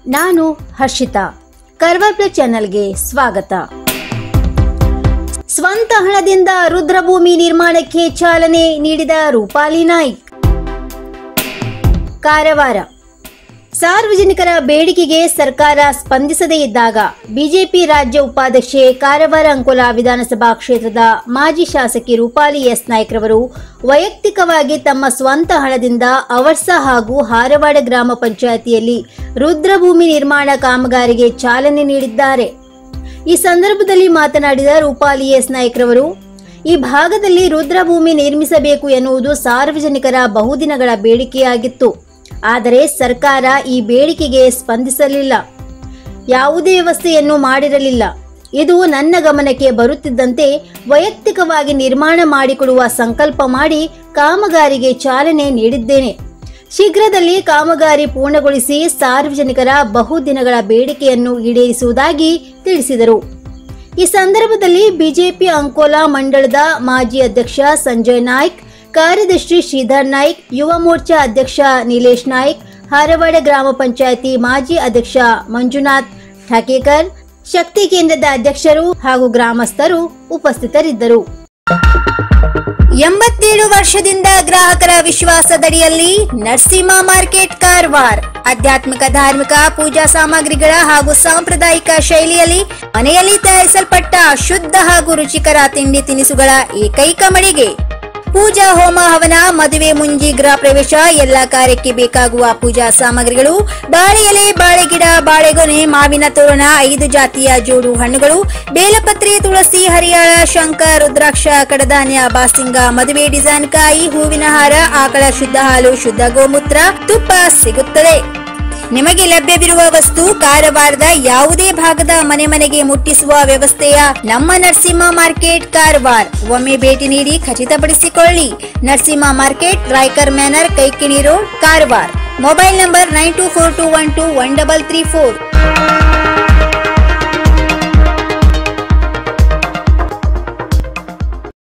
ನಾನು ಹರ್ಷಿತಾ. ಕರ್ವಾರ್ ಪ್ಲೇ ಚಾನೆಲ್ಗೆ ಸ್ವಾಗತ. ಸ್ವಂತ ಹಣದಿಂದ ರುದ್ರಭೂಮಿ ನಿರ್ಮಾಣಕ್ಕೆ ಚಾಲನೆ ನೀಡಿದ ರೂಪಾಲಿ ನಾಯ್ಕ್. ಕಾರವಾರ. ಸಾರ್ವಜನಿಕರ ಬೇಡಿಕೆಗೆ ಸರ್ಕಾರ ಸ್ಪಂದಿಸದೇ ಇದ್ದಾಗ ಬಿಜೆಪಿ ರಾಜ್ಯ ಉಪಾಧ್ಯಕ್ಷೆ, ಕಾರವಾರ ಅಂಕೋಲಾ ವಿಧಾನಸಭಾ ಕ್ಷೇತ್ರದ ಮಾಜಿ ಶಾಸಕಿ ರೂಪಾಲಿ ಎಸ್ ನಾಯ್ಕ್ ರವರು ವೈಯಕ್ತಿಕವಾಗಿ ತಮ್ಮ ಸ್ವಂತ ಹಣದಿಂದ ಅವರ್ಸ ಹಾಗೂ ಹಾರವಾಡ ಗ್ರಾಮ ಪಂಚಾಯಿತಿಯಲ್ಲಿ ರುದ್ರಭೂಮಿ ನಿರ್ಮಾಣ ಕಾಮಗಾರಿಗೆ ಚಾಲನೆ ನೀಡಿದ್ದಾರೆ. ಈ ಸಂದರ್ಭದಲ್ಲಿ ಮಾತನಾಡಿದ ರೂಪಾಲಿ ಎಸ್ ನಾಯ್ಕ್ ರವರು, ಈ ಭಾಗದಲ್ಲಿ ರುದ್ರಭೂಮಿ ನಿರ್ಮಿಸಬೇಕು ಎನ್ನುವುದು ಸಾರ್ವಜನಿಕರ ಬಹುದಿನಗಳ ಬೇಡಿಕೆಯಾಗಿತ್ತು. ಆದರೆ ಸರ್ಕಾರ ಈ ಬೇಡಿಕೆಗೆ ಸ್ಪಂದಿಸಲಿಲ್ಲ, ಯಾವುದೇ ವ್ಯವಸ್ಥೆಯನ್ನು ಮಾಡಿರಲಿಲ್ಲ. ಇದು ನನ್ನ ಗಮನಕ್ಕೆ ಬರುತ್ತಿದ್ದಂತೆ ವೈಯಕ್ತಿಕವಾಗಿ ನಿರ್ಮಾಣ ಮಾಡಿಕೊಡುವ ಸಂಕಲ್ಪ ಮಾಡಿ ಕಾಮಗಾರಿಗೆ ಚಾಲನೆ ನೀಡಿದ್ದೇನೆ. ಶೀಘ್ರದಲ್ಲಿ ಕಾಮಗಾರಿ ಪೂರ್ಣಗೊಳಿಸಿ ಸಾರ್ವಜನಿಕರ ಬಹುದಿನಗಳ ಬೇಡಿಕೆಯನ್ನು ಈಡೇರಿಸುವುದಾಗಿ ತಿಳಿಸಿದರು. ಈ ಸಂದರ್ಭದಲ್ಲಿ ಬಿಜೆಪಿ ಅಂಕೋಲಾ ಮಂಡಳದ ಮಾಜಿ ಅಧ್ಯಕ್ಷ ಸಂಜಯ್ ನಾಯ್ಕ್, ಕಾರ್ಯದರ್ಶಿ ಶ್ರೀಧರ್ ನಾಯ್ಕ್, ಯುವ ಮೋರ್ಚಾ ಅಧ್ಯಕ್ಷ ನಿಲೇಶ್ ನಾಯ್ಕ್, ಹಾರವಾಡ ಗ್ರಾಮ ಪಂಚಾಯಿತಿ ಮಾಜಿ ಅಧ್ಯಕ್ಷ ಮಂಜುನಾಥ್ ಠಾಕೇಕರ್, ಶಕ್ತಿ ಕೇಂದ್ರದ ಅಧ್ಯಕ್ಷರು ಹಾಗೂ ಗ್ರಾಮಸ್ಥರು ಉಪಸ್ಥಿತರಿದ್ದರು. 87 ವರ್ಷದಿಂದ ಗ್ರಾಹಕರ ವಿಶ್ವಾಸದಡಿಯಲ್ಲಿ ನರಸಿಂಹ ಮಾರ್ಕೆಟ್ ಕಾರವಾರ ಆಧ್ಯಾತ್ಮಿಕ, ಧಾರ್ಮಿಕ, ಪೂಜಾ ಸಾಮಗ್ರಿಗಳ ಹಾಗೂ ಸಾಂಪ್ರದಾಯಿಕ ಶೈಲಿಯಲ್ಲಿ ಮನೆಯಲ್ಲಿ ತಯಾರಿಸಲ್ಪಟ್ಟ ಶುದ್ಧ ಹಾಗೂ ರುಚಿಕರ ತಿಂಡಿ ತಿನಿಸುಗಳ ಏಕೈಕ ಮಳಿಗೆ. ಪೂಜಾ, ಹೋಮ, ಹವನ, ಮದುವೆ, ಮುಂಜಿ, ಗೃಹ ಪ್ರವೇಶ ಎಲ್ಲ ಕಾರ್ಯಕ್ಕೆ ಬೇಕಾಗುವ ಪೂಜಾ ಸಾಮಗ್ರಿಗಳು, ಬಾಳೆ ಎಲೆ, ಬಾಳೆಗಿಡ, ಬಾಳೆಗೊನೆ, ಮಾವಿನ ತೋರಣ, 5 ಜಾತಿಯ ಜೋಡು ಹಣ್ಣುಗಳು, ಬೇಲಪತ್ರೆ, ತುಳಸಿ, ಹರಿಯಾಳ, ಶಂಖ, ರುದ್ರಾಕ್ಷ, ಕಡಧಾನ್ಯ, ಬಾಸಿಂಗ, ಮದುವೆ ಡಿಸೈನ್ ಕಾಯಿ, ಹೂವಿನ ಹಾರ, ಆಕಳ ಶುದ್ಧ ಹಾಲು, ಶುದ್ಧ ಗೋಮೂತ್ರ, ತುಪ್ಪ ಸಿಗುತ್ತದೆ. ನಿಮಗೆ ಲಭ್ಯವಿರುವ ವಸ್ತು ಕಾರವಾರದ ಯಾವುದೇ ಭಾಗದ ಮನೆಗೆ ಮುಟ್ಟಿಸುವ ವ್ಯವಸ್ಥೆಯ ನಮ್ಮ ನರಸಿಂಹ ಮಾರ್ಕೆಟ್ ಕಾರವಾರ. ಒಮ್ಮೆ ಭೇಟಿ ನೀಡಿ ಖಚಿತಪಡಿಸಿಕೊಳ್ಳಿ. Narasimha market, Raikar manner, Kaikini road, Karwar. Mobile number 9242121334.